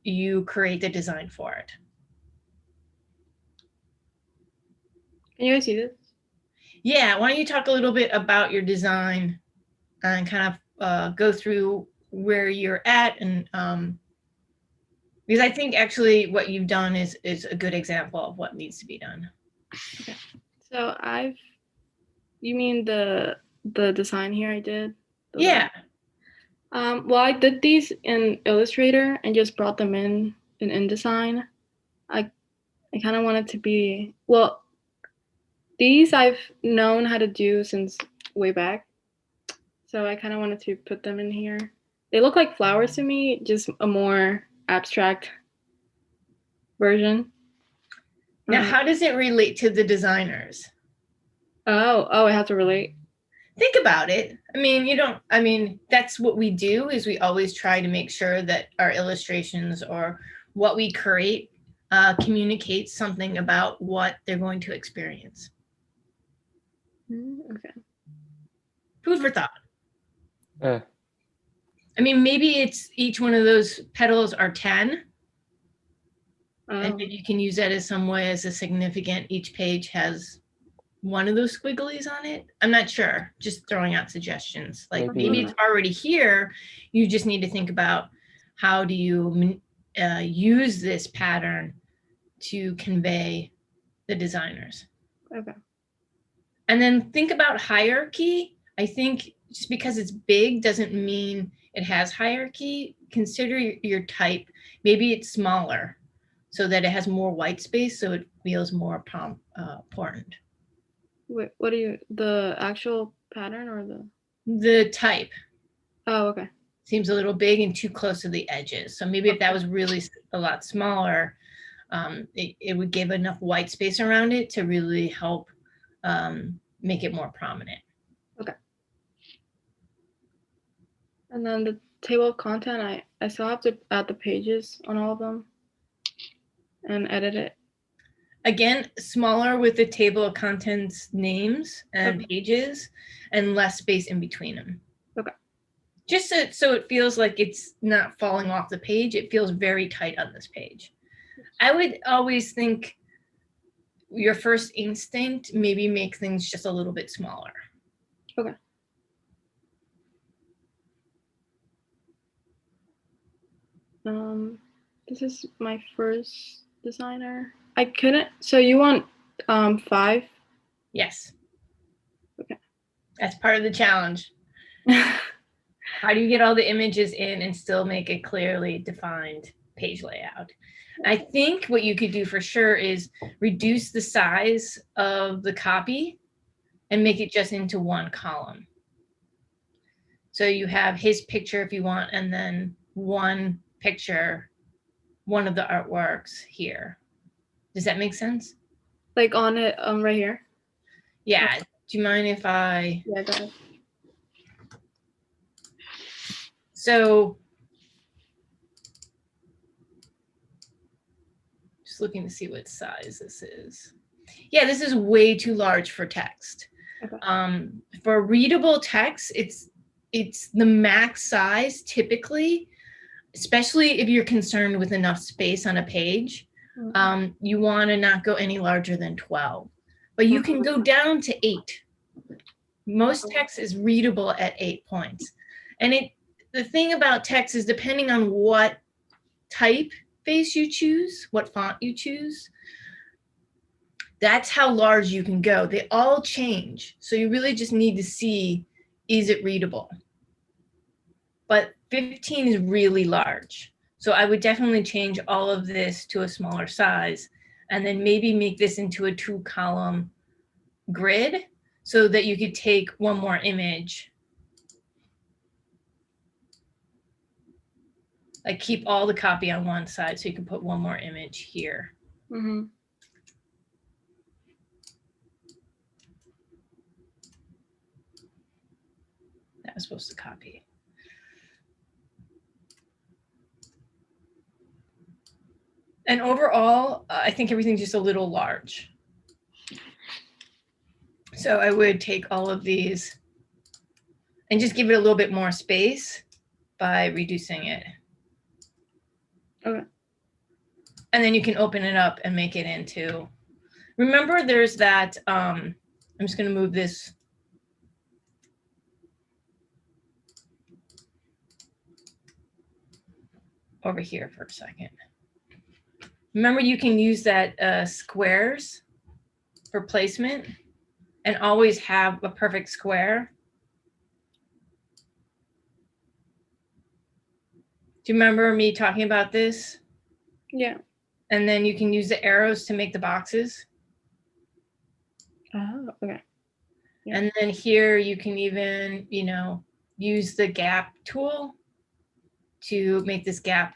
you create the design for it. Can you guys see this? Yeah, why don't you talk a little bit about your design and kind of go through where you're at, and because I think actually what you've done is a good example of what needs to be done. Okay. So you mean the design here I did? Yeah. Well, I did these in Illustrator and just brought them in InDesign. I kind of wanted to be, well, these I've known how to do since way back. So I kind of wanted to put them in here. They look like flowers to me, just a more abstract version. Now, how does it relate to the designers? Oh, I have to relate. Think about it. I mean, that's what we do, is we always try to make sure that our illustrations or what we create communicates something about what they're going to experience. Okay. Food for thought. I mean, maybe it's each one of those petals are 10. And you can use that as some way as a significant. Each page has one of those squigglies on it. I'm not sure, just throwing out suggestions. Like maybe it's already here. You just need to think about how do you use this pattern to convey the designers. Okay. And then think about hierarchy. I think just because it's big doesn't mean it has hierarchy. Consider your type. Maybe it's smaller so that it has more white space, so it feels more important. Wait, what do you, the actual pattern or the type? Oh, okay. Seems a little big and too close to the edges. So maybe if that was really a lot smaller, it would give enough white space around it to really help make it more prominent. Okay. And then the table of content, I still have to add the pages on all of them and edit it. Again, smaller with the table of contents names and pages, and less space in between them. Okay. Just so it feels like it's not falling off the page. It feels very tight on this page. I would always think your first instinct, maybe make things just a little bit smaller. Okay. This is my first designer. I couldn't, so you want 5? Yes. Okay. That's part of the challenge. How do you get all the images in and still make a clearly defined page layout? I think what you could do for sure is reduce the size of the copy and make it just into one column. So you have his picture if you want, and then one picture, one of the artworks here. Does that make sense? Like on it, right here? Yeah. Do you mind if I? Yeah, go ahead. So just looking to see what size this is. Yeah, this is way too large for text. Okay. For readable text, it's the max size typically, especially if you're concerned with enough space on a page. You want to not go any larger than 12, but you can go down to 8. Most text is readable at 8 points. And the thing about text is, depending on what typeface you choose, what font you choose, that's how large you can go. They all change. So you really just need to see, is it readable? But 15 is really large. So I would definitely change all of this to a smaller size, and then maybe make this into a 2-column grid so that you could take one more image. Like keep all the copy on one side so you can put one more image here. Mm-hmm. That was supposed to copy. And overall, I think everything's just a little large. So I would take all of these and just give it a little bit more space by reducing it. Okay. And then you can open it up and make it into, remember there's that, I'm just gonna move this. Over here for a second. Remember you can use that squares for placement and always have a perfect square. Do you remember me talking about this? Yeah. And then you can use the arrows to make the boxes. Oh, okay. Yeah. And then here you can even, you know, use the gap tool to make this gap.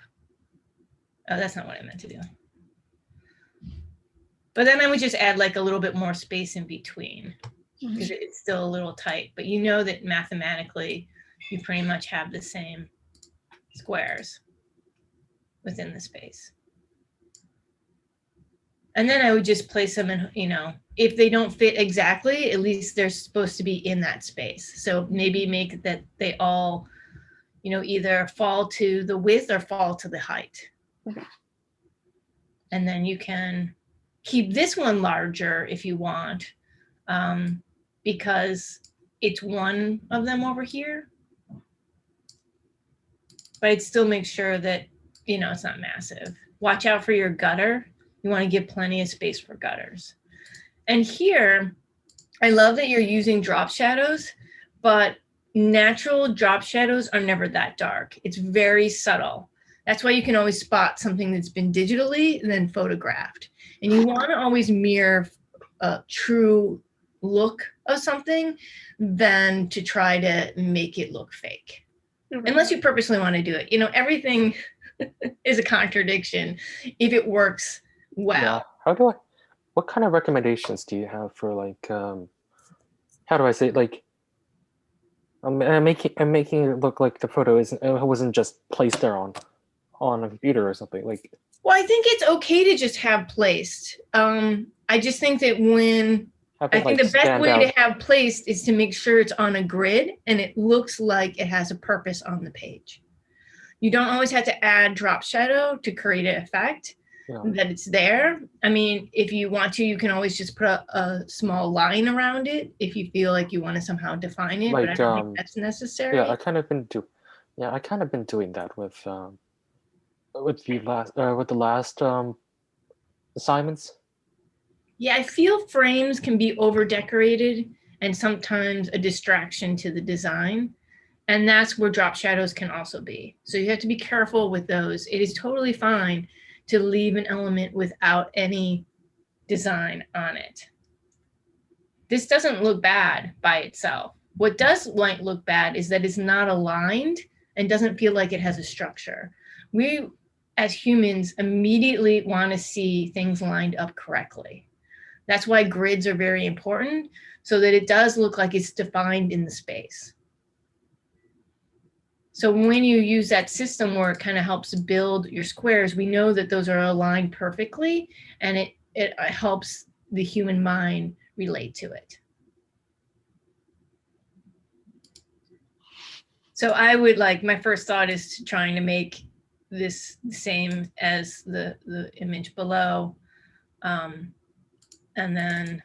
Oh, that's not what I meant to do. But then I would just add like a little bit more space in between because it's still a little tight, but you know that mathematically you pretty much have the same squares within the space. And then I would just place them in, you know, if they don't fit exactly, at least they're supposed to be in that space. So maybe make that they all, you know, either fall to the width or fall to the height. Okay. And then you can keep this one larger if you want, because it's one of them over here. But I'd still make sure that, you know, it's not massive. Watch out for your gutter. You want to give plenty of space for gutters. And here, I love that you're using drop shadows, but natural drop shadows are never that dark. It's very subtle. That's why you can always spot something that's been digitally and then photographed. And you want to always mirror a true look of something than to try to make it look fake. Okay. Unless you purposely want to do it. You know, everything is a contradiction if it works well. Yeah. What kind of recommendations do you have for like, how do I say it? Like, I'm making it look like the photo wasn't just placed there on a computer or something like. Well, I think it's okay to just have placed. I just think that I think the best way to have placed is to make sure it's on a grid and it looks like it has a purpose on the page. You don't always have to add drop shadow to create an effect that it's there. I mean, if you want to, you can always just put a small line around it if you feel like you want to somehow define it, but I don't think that's necessary. Yeah, I kind of been doing that with the last assignments. Yeah, I feel frames can be over decorated and sometimes a distraction to the design. And that's where drop shadows can also be. So you have to be careful with those. It is totally fine to leave an element without any design on it. This doesn't look bad by itself. What does look bad is that it's not aligned and doesn't feel like it has a structure. We, as humans, immediately want to see things lined up correctly. That's why grids are very important, so that it does look like it's defined in the space. So when you use that system where it kind of helps build your squares, we know that those are aligned perfectly, and it helps the human mind relate to it. So I would my first thought is trying to make this the same as the image below. And then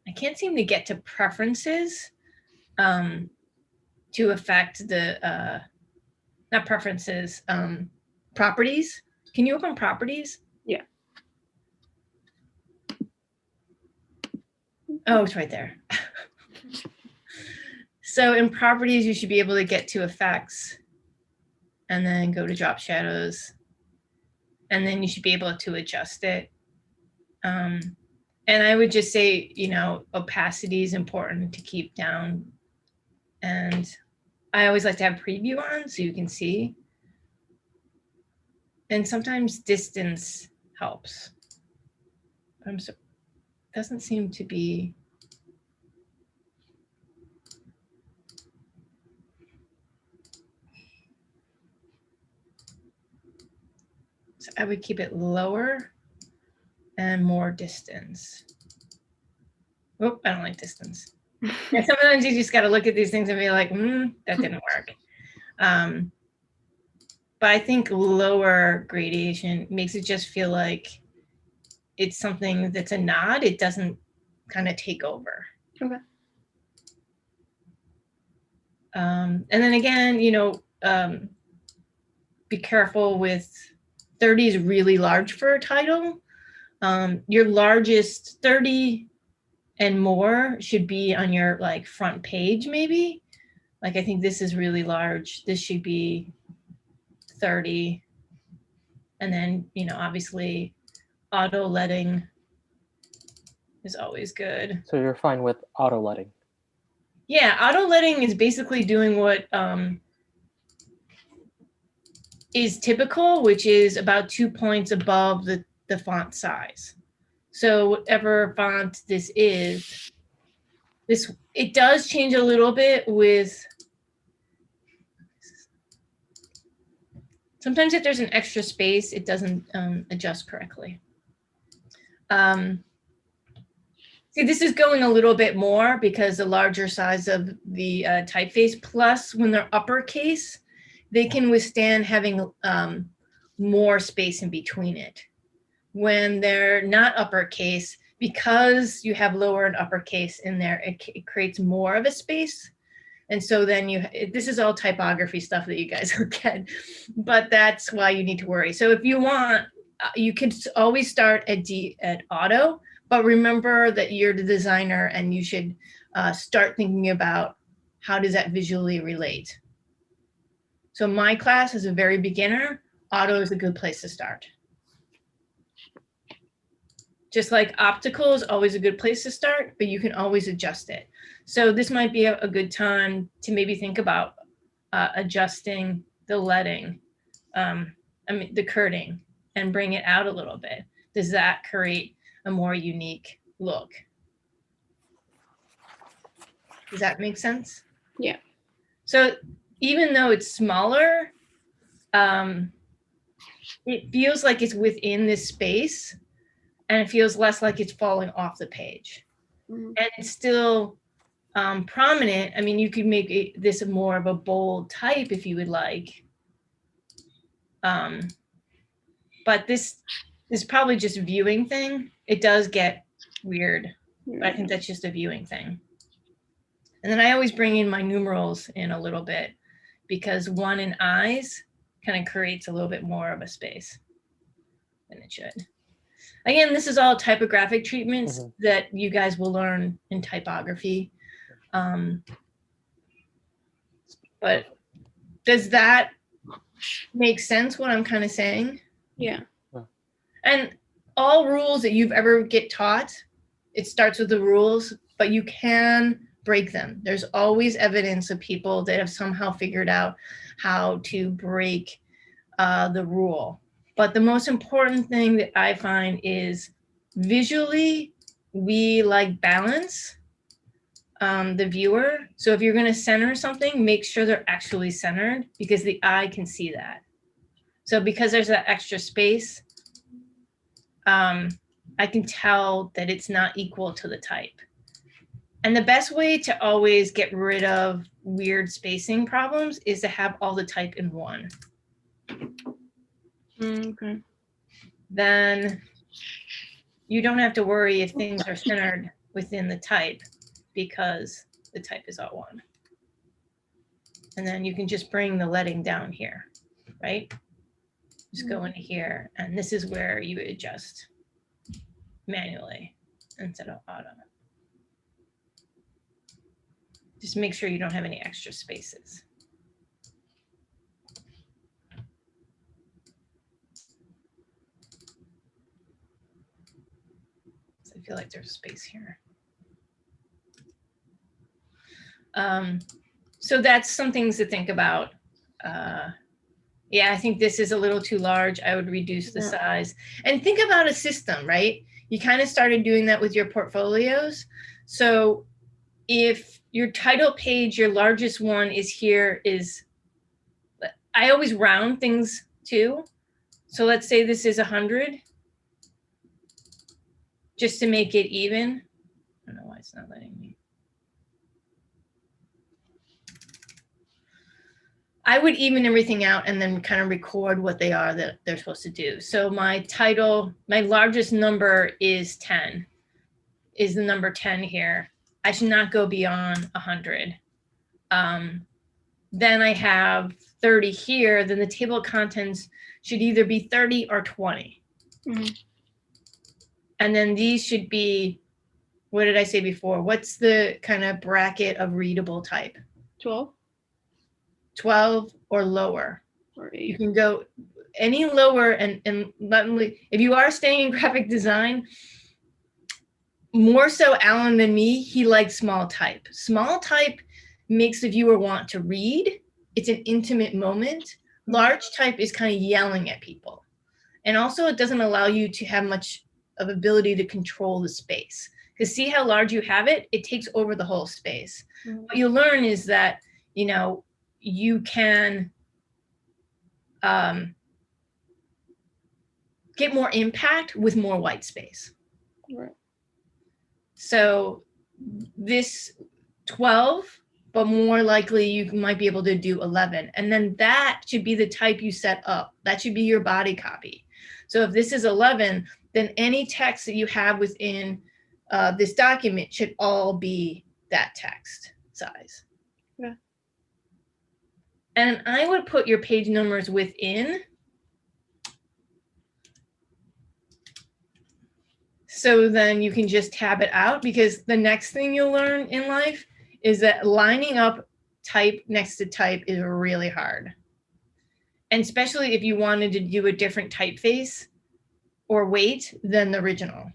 I can't seem to get to preferences to affect the, not preferences, properties. Can you open properties? Yeah. Oh, it's right there. So in properties, you should be able to get to effects and then go to drop shadows. And then you should be able to adjust it. And I would just say, you know, opacity is important to keep down. And I always like to have preview on so you can see. And sometimes distance helps. Doesn't seem to be. So I would keep it lower and more distance. Oh, I don't like distance. And sometimes you just got to look at these things and be like, that didn't work. But I think lower gradation makes it just feel like it's something that's a nod. It doesn't kind of take over. Okay. And then again, be careful with 30 is really large for a title. Your largest 30 and more should be on your like front page, maybe. Like I think this is really large. This should be 30. And then, obviously auto letting is always good. So you're fine with auto letting? Yeah, auto letting is basically doing what is typical, which is about 2 points above the font size. So whatever font this is, it does change a little bit with, sometimes if there's an extra space, it doesn't adjust correctly. See, this is going a little bit more because the larger size of the typeface, plus when they're uppercase, they can withstand having more space in between it. When they're not uppercase, because you have lower and uppercase in there, it creates more of a space. And so then this is all typography stuff that you guys will get, but that's why you need to worry. So if you want, you can always start at auto, but remember that you're the designer and you should start thinking about how does that visually relate. So my class is a very beginner, auto is a good place to start. Just like optical is always a good place to start, but you can always adjust it. So this might be a good time to maybe think about adjusting the letting, the kerning, and bring it out a little bit. Does that create a more unique look? Does that make sense? Yeah. So even though it's smaller, it feels like it's within this space, and it feels less like it's falling off the page. Mm-hmm. And it's still prominent. I mean, you could make this more of a bold type if you would like. But this is probably just a viewing thing. It does get weird, but I think that's just a viewing thing. And then I always bring in my numerals in a little bit because 1 in eyes kind of creates a little bit more of a space than it should. Again, this is all typographic treatments that you guys will learn in typography. But does that make sense what I'm kind of saying? Yeah. And all rules that you've ever get taught, it starts with the rules, but you can break them. There's always evidence of people that have somehow figured out how to break the rule. But the most important thing that I find is visually, we like balance the viewer. So if you're going to center something, make sure they're actually centered because the eye can see that. So because there's that extra space, I can tell that it's not equal to the type. And the best way to always get rid of weird spacing problems is to have all the type in one. Okay. Then you don't have to worry if things are centered within the type because the type is all one. And then you can just bring the letting down here, right? Just go into here, and this is where you adjust manually instead of auto. Just make sure you don't have any extra spaces. So I feel like there's space here. So that's some things to think about. Yeah, I think this is a little too large. I would reduce the size. And think about a system, right? You kind of started doing that with your portfolios. So if your title page, your largest one is here is, I always round things too. So let's say this is 100, just to make it even. I don't know why it's not letting me. I would even everything out and then kind of record what they are that they're supposed to do. So my title, my largest number is 10, is the number 10 here. I should not go beyond 100. Then I have 30 here, then the table of contents should either be 30 or 20. Mhm. And then these should be, what did I say before? What's the kind of bracket of readable type? 12 12 or lower. or You 8. can go any lower, and if you are staying in graphic design, more so Alan than me, he likes small type. Small type makes the viewer want to read. It's an intimate moment. Large type is kind of yelling at people. And also it doesn't allow you to have much of ability to control the space. Because see how large you have it? It takes over the whole space. Mhm. What you learn is that, you know, you can get more impact with more white space. Right. So this 12, but more likely you might be able to do 11. And then that should be the type you set up. That should be your body copy. So if this is 11, then any text that you have within this document should all be that text size. Yeah. And I would put your page numbers within. So then you can just tab it out, because the next thing you'll learn in life is that lining up type next to type is really hard. And especially if you wanted to do a different typeface or weight than the original,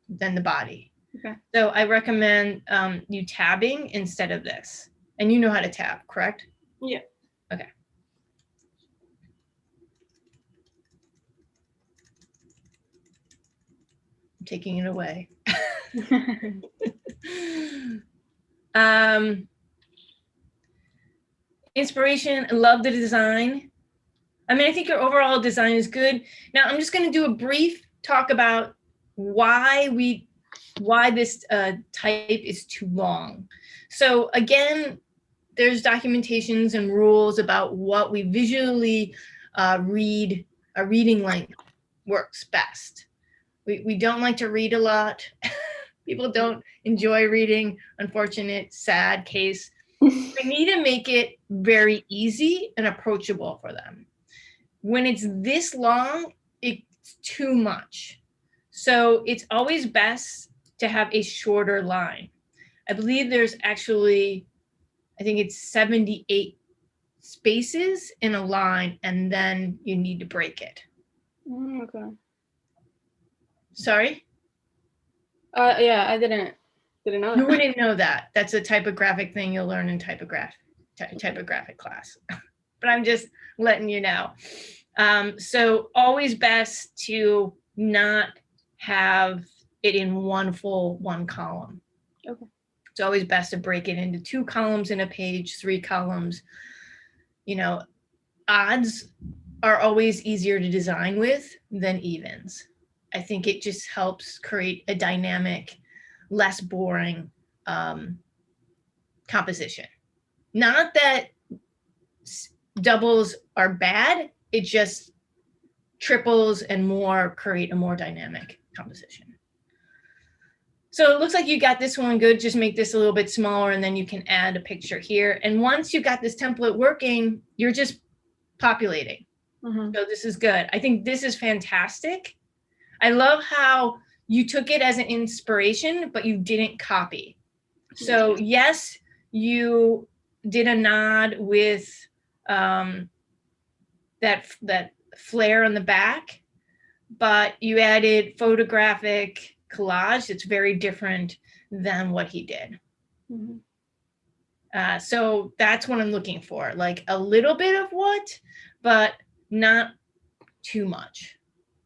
than the body. Okay. So I recommend you tabbing instead of this. And you know how to tab, correct? Yeah. Okay. I'm taking it away. Inspiration, love the design. I mean, I think your overall design is good. Now I'm just going to do a brief talk about why this type is too long. So again, there's documentations and rules about what we visually read, a reading length works best. We don't like to read a lot. People don't enjoy reading, unfortunate, sad case. We need to make it very easy and approachable for them. When it's this long, it's too much. So it's always best to have a shorter line. I believe there's actually, I think it's 78 spaces in a line, and then you need to break it. Okay. Sorry? Yeah, I didn't know that. You wouldn't know that. That's a typographic thing you'll learn in typographic class. But I'm just letting you know. So always best to not have it in one column. Okay. It's always best to break it into 2 columns in a page, 3 columns. You know, odds are always easier to design with than evens. I think it just helps create a dynamic, less boring composition. Not that doubles are bad, it just triples and more create a more dynamic composition. So it looks like you got this one good. Just make this a little bit smaller, and then you can add a picture here. And once you got this template working, you're just populating. Mhm. So this is good. I think this is fantastic. I love how you took it as an inspiration, but you didn't copy. So yes, you did a nod with that flare on the back, but you added photographic collage. It's very different than what he did. Mhm. So that's what I'm looking for, like a little bit of what, but not too much,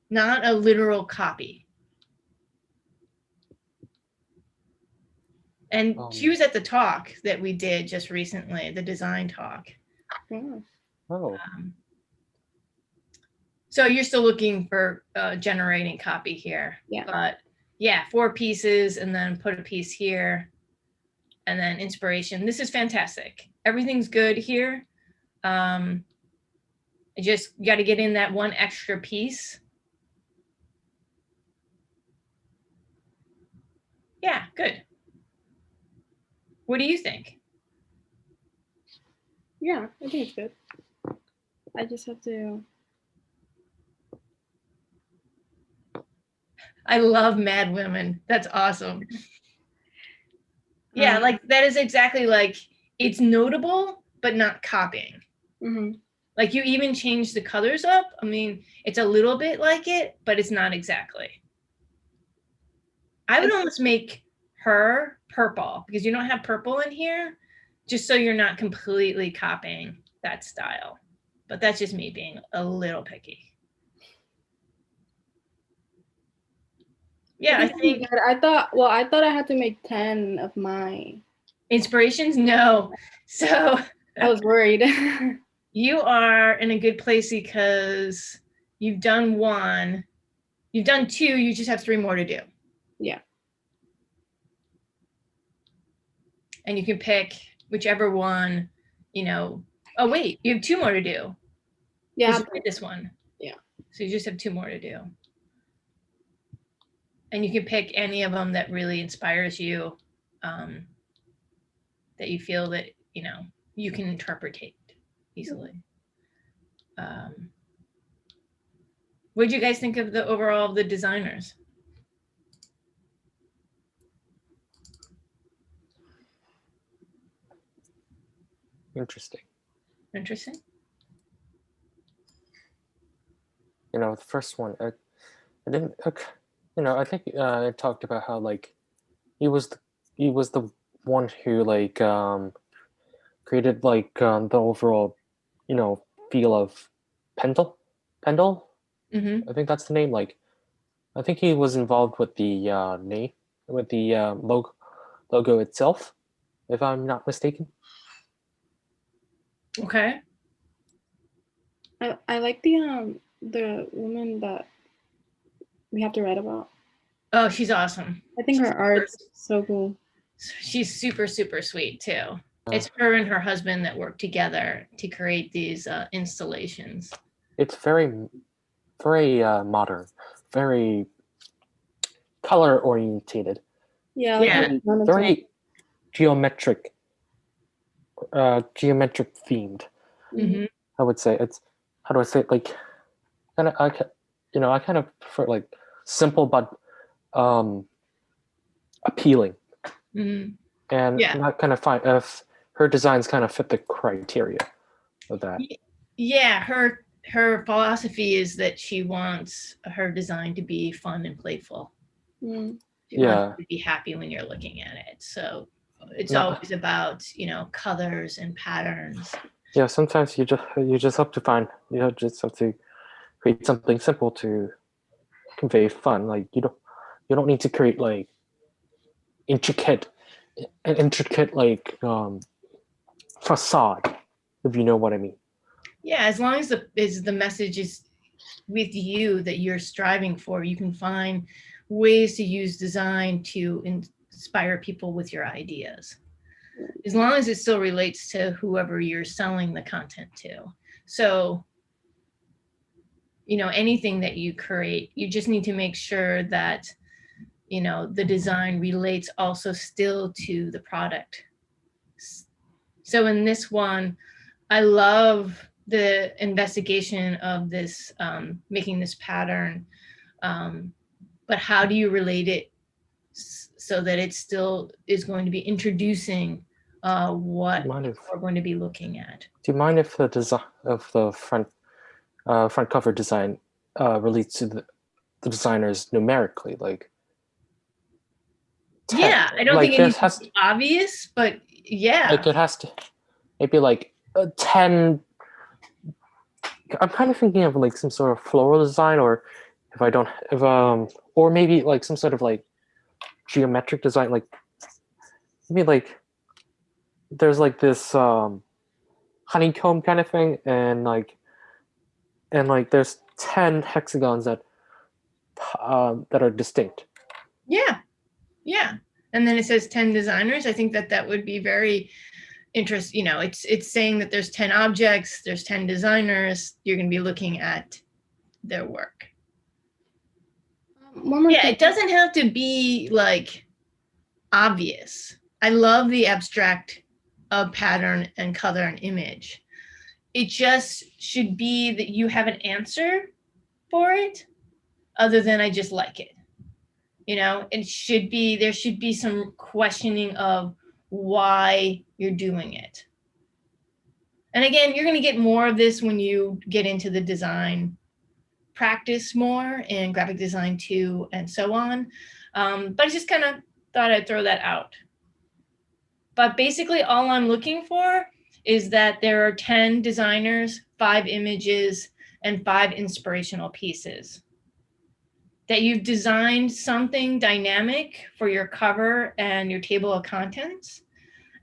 not a literal copy. And she was at the talk that we did just recently, the design talk. Yeah. Oh, So you're still looking for generating copy here. Yeah. But yeah, 4 pieces, and then put a piece here, and then inspiration. This is fantastic. Everything's good here. I just got to get in that one extra piece. Yeah, good. What do you think? Yeah, I think it's good. I just have to. I love Mad Women. That's awesome. Yeah, like that is exactly like, it's notable, but not copying. Mm-hmm. Like you even change the colors up. I mean, it's a little bit like it, but it's not exactly. I would almost make her purple because you don't have purple in here, just so you're not completely copying that style. But that's just me being a little picky. Yeah, I think I thought I had to make 10 of my inspirations. No, so I was worried. you are in a good place because you've done one, you've done two, you just have 3 more to do. Yeah. And you can pick whichever one, you know. Oh wait, you have 2 more to do. Yeah. You did this one. Yeah. So you just have 2 more to do. And you can pick any of them that really inspires you, that you feel that, you know, you can interpretate easily. What did you guys think of the overall of the designers? Interesting. Interesting. You know, the first one, I didn't. You know, I think it talked about how like he was the one who like created like the overall, you know, feel of Pendle. Mm-hmm. I think that's the name. Like, I think he was involved with the name, with the logo itself, if I'm not mistaken. Okay. I like the woman that we have to write about. Oh, she's awesome. I think her art's so cool. She's super, super sweet too. It's her and her husband that work together to create these installations. It's very, very modern, very color orientated. Yeah. Yeah. Very geometric themed. Mm-hmm. I would say it's, how do I say it, like kind of I kind of prefer like simple but appealing. Mm-hmm. And Yeah. not kind of find if her designs kind of fit the criteria of that. Yeah, her philosophy is that she wants her design to be fun and playful. Mm. She wants you to be happy when you're looking at it. So it's always about, you know, colors and patterns. Yeah, sometimes you just have to find, you know, just have to create something simple to convey fun. Like you don't need to create like intricate like facade, if you know what I mean. Yeah, as long as the message is with you that you're striving for, you can find ways to use design to inspire people with your ideas, as long as it still relates to whoever you're selling the content to. So, you know, anything that you create, you just need to make sure that, you know, the design relates also still to the product. So in this one, I love the investigation of this, making this pattern, but how do you relate it so that it still is going to be introducing what we're going to be looking at? Do you mind if the design of the front cover design relates to the designers numerically? Like, yeah, I don't think it needs to be obvious, but yeah, like it has to maybe like 10. I'm kind of thinking of like some sort of floral design, or or maybe like some sort of like geometric design, like maybe like there's like this honeycomb kind of thing, and like there's 10 hexagons that are distinct. Yeah, and then it says 10 designers. I think that would be very interest, it's saying that there's 10 objects, there's 10 designers, you're going to be looking at their work. One more Yeah, thing. it doesn't have to be like obvious. I love the abstract of pattern and color and image. It just should be that you have an answer for it other than I just like it. There should be some questioning of why you're doing it. And again, you're going to get more of this when you get into the design practice more in graphic design 2 and so on. But I just kind of thought I'd throw that out. But basically all I'm looking for is that there are 10 designers, 5 images, and 5 inspirational pieces. That you've designed something dynamic for your cover and your table of contents,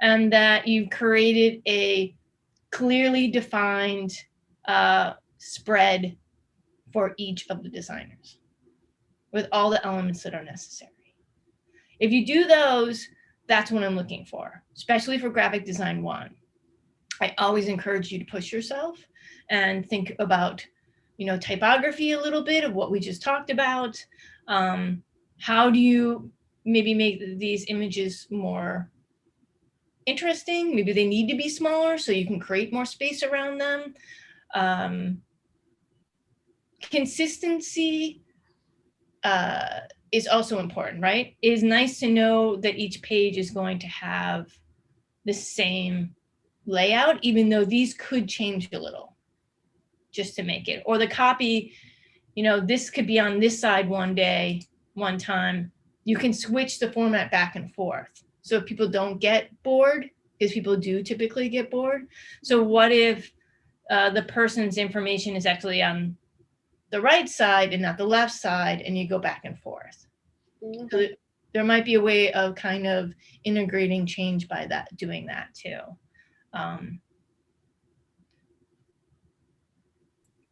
and that you've created a clearly defined spread for each of the designers with all the elements that are necessary. If you do those, that's what I'm looking for, especially for graphic design 1. I always encourage you to push yourself and think about, typography a little bit of what we just talked about. How do you maybe make these images more interesting? Maybe they need to be smaller so you can create more space around them. Consistency is also important, right? It is nice to know that each page is going to have the same layout, even though these could change a little just to make it. Or the copy, this could be on this side one day, one time. You can switch the format back and forth. So if people don't get bored, because people do typically get bored. So what if the person's information is actually on the right side and not the left side, and you go back and forth? Okay. So there might be a way of kind of integrating change by doing that too.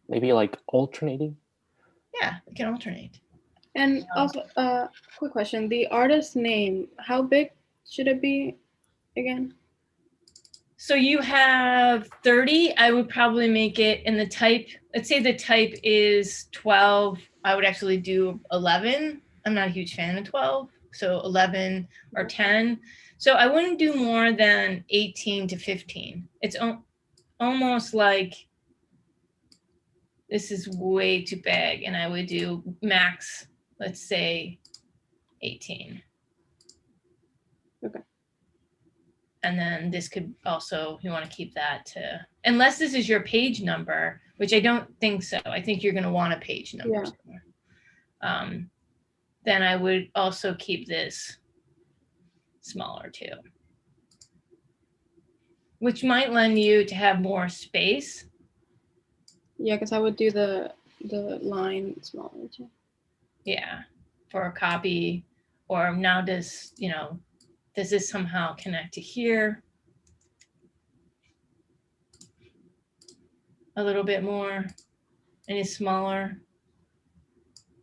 Maybe like alternating. Yeah, we can alternate. And also, quick question: the artist's name, how big should it be again? So you have 30. I would probably make it in the type. Let's say the type is 12. I would actually do 11. I'm not a huge fan of 12. So 11 or 10. So I wouldn't do more than 18 to 15. It's almost like this is way too big, and I would do max, let's say 18. Okay. And then this could also, you want to keep that to, unless this is your page number, which I don't think so. I think you're going to want a page number. Yeah. Then I would also keep this smaller too, which might lend you to have more space. Yeah, because I would do the line smaller too. Yeah, for a copy. Or now does this somehow connect to here a little bit more and is smaller?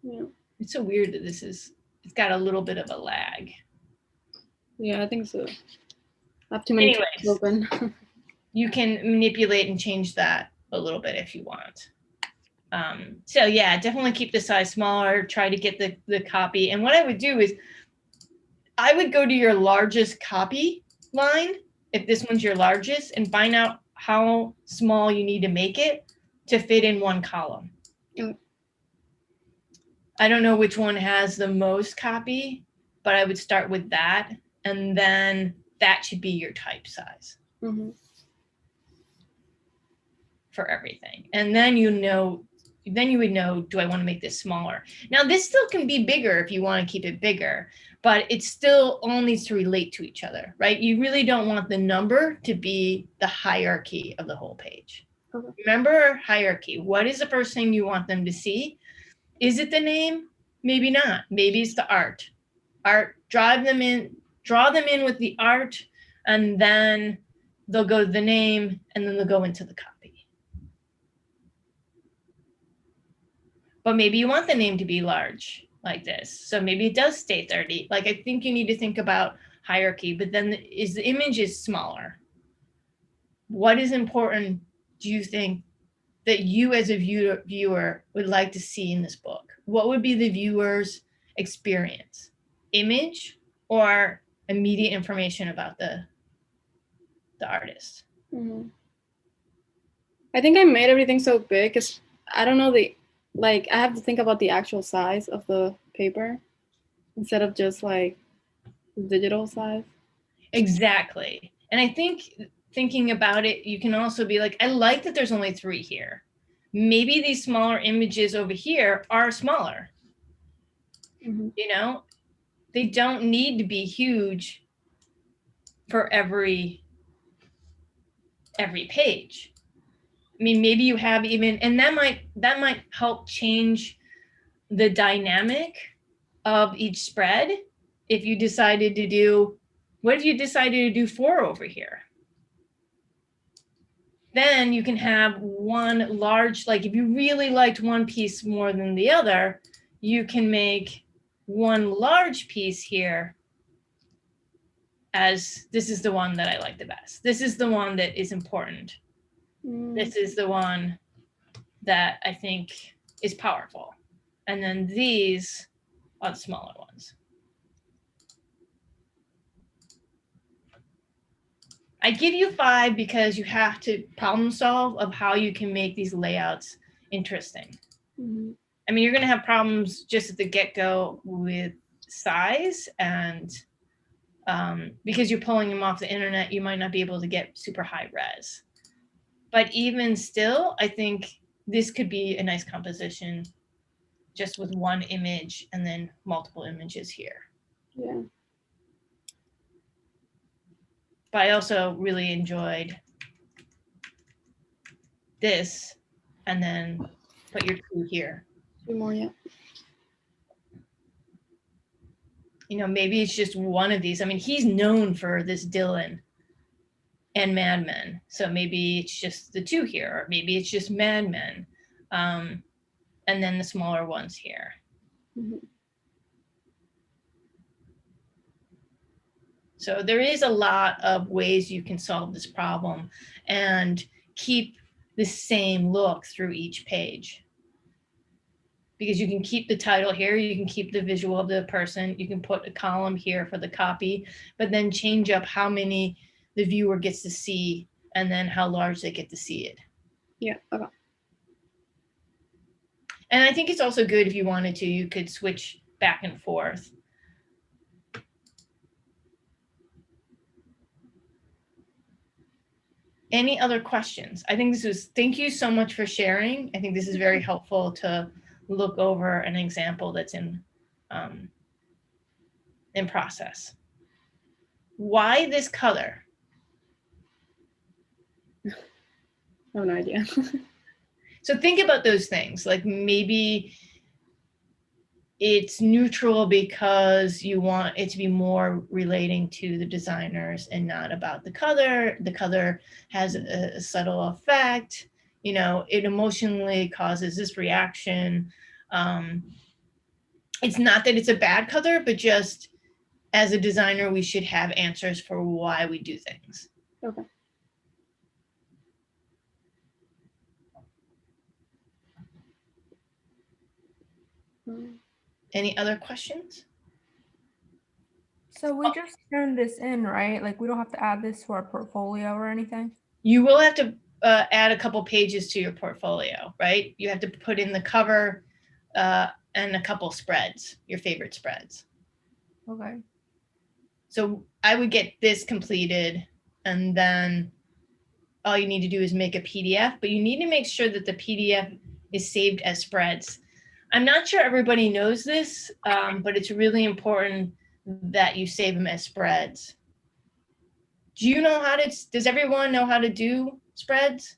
Yeah. It's so weird that it's got a little bit of a lag. Yeah, I think so. I have too many tabs open. You can manipulate and change that a little bit if you want. So yeah, definitely keep the size smaller, try to get the copy. And what I would do is I would go to your largest copy line, if this one's your largest, and find out how small you need to make it to fit in one column. Mm. I don't know which one has the most copy, but I would start with that, and then that should be your type size. Mm-hmm. For everything. And then you would know, do I want to make this smaller? Now this still can be bigger if you want to keep it bigger, but it still all needs to relate to each other, right? You really don't want the number to be the hierarchy of the whole page. Okay. Remember hierarchy. What is the first thing you want them to see? Is it the name? Maybe not. Maybe it's the art. Draw them in with the art, and then they'll go to the name, and then they'll go into the copy. But maybe you want the name to be large like this. So maybe it does stay 30. Like I think you need to think about hierarchy, but then is the image is smaller. what is important do you think that you as a viewer would like to see in this book? What would be the viewer's experience? Image or immediate information about the artist? Mm-hmm. I think I made everything so big because I don't know I have to think about the actual size of the paper instead of just like the digital size. Exactly. And I think thinking about it, you can also be like, I like that there's only 3 here. Maybe these smaller images over here are smaller. Mm-hmm. You know, they don't need to be huge for every page. I mean, maybe you have even, and that might help change the dynamic of each spread. If you decided to do, what if you decided to do 4 over here? Then you can have one large, like if you really liked one piece more than the other, you can make one large piece here as this is the one that I like the best. This is the one that is important. This is the one that I think is powerful. And then these are the smaller ones. I give you 5 because you have to problem solve of how you can make these layouts interesting. Mm-hmm. I mean, you're going to have problems just at the get-go with size, and because you're pulling them off the internet, you might not be able to get super high res. But even still, I think this could be a nice composition just with one image and then multiple images here. Yeah. But I also really enjoyed this, and then put your 2 here. 2 more, yeah. You know, maybe it's just one of these. I mean, he's known for this Dylan and Mad Men. So maybe it's just the 2 here, or maybe it's just Mad Men. And then the smaller ones here. Mm-hmm. So there is a lot of ways you can solve this problem and keep the same look through each page. Because you can keep the title here, you can keep the visual of the person, you can put a column here for the copy, but then change up how many the viewer gets to see and then how large they get to see it. Yeah, okay. And I think it's also good if you wanted to, you could switch back and forth. Any other questions? I think thank you so much for sharing. I think this is very helpful to look over an example that's in process. Why this color? I have no idea. So think about those things. Like maybe it's neutral because you want it to be more relating to the designers and not about the color. The color has a subtle effect. You know, it emotionally causes this reaction. It's not that it's a bad color, but just as a designer, we should have answers for why we do things. Okay. Any other questions? So we just turned this in, right? Like we don't have to add this to our portfolio or anything? You will have to add a couple pages to your portfolio, right? You have to put in the cover and a couple spreads, your favorite spreads. Okay. So I would get this completed, and then all you need to do is make a PDF, but you need to make sure that the PDF is saved as spreads. I'm not sure everybody knows this, but it's really important that you save them as spreads. Do you know how to, does everyone know how to do spreads?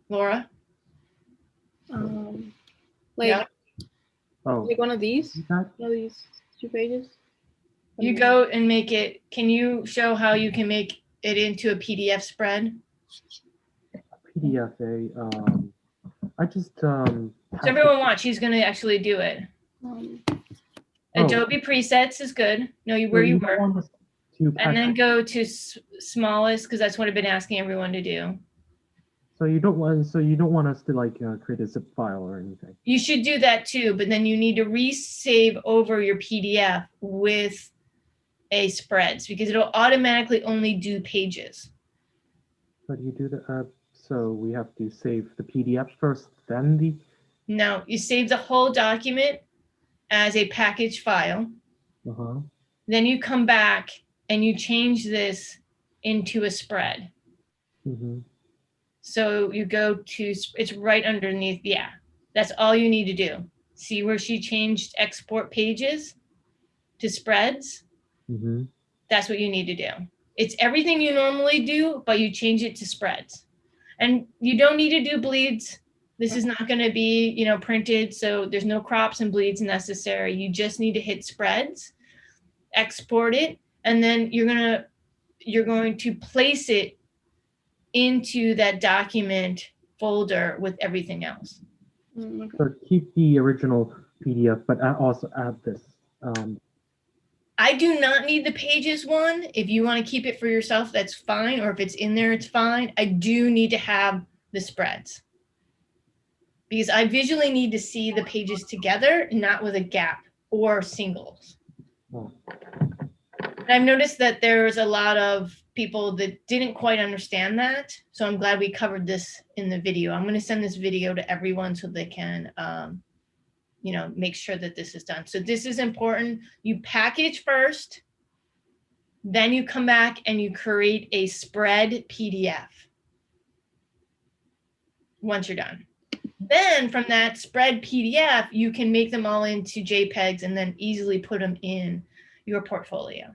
Laura? Like, Yeah. like one of these? Okay. One of these 2 pages? You go and make it, can you show how you can make it into a PDF spread? PDFA, I just So everyone watch, he's gonna actually do it. Adobe presets is good. No, where you were. to And then package. go to smallest, because that's what I've been asking everyone to do. So you don't want us to like create a zip file or anything. You should do that too, but then you need to resave over your PDF with a spreads because it'll automatically only do pages. How do you do that? So we have to save the PDF first, then the. No, you save the whole document as a package file. Uh-huh. Then you come back and you change this into a spread. Mm-hmm. So you go to, it's right underneath. Yeah, that's all you need to do. See where she changed export pages to spreads? Mm-hmm. That's what you need to do. It's everything you normally do, but you change it to spreads. And you don't need to do bleeds. This is not going to be, printed. So there's no crops and bleeds necessary. You just need to hit spreads, export it, and then you're going to place it into that document folder with everything else. Okay. So keep the original PDF, but also add this. I do not need the pages one. If you want to keep it for yourself, that's fine. Or if it's in there, it's fine. I do need to have the spreads because I visually need to see the pages together, not with a gap or singles. Oh. And I've noticed that there's a lot of people that didn't quite understand that. So I'm glad we covered this in the video. I'm going to send this video to everyone so they can, make sure that this is done. So this is important. You package first, then you come back and you create a spread PDF once you're done. Then from that spread PDF, you can make them all into JPEGs and then easily put them in your portfolio.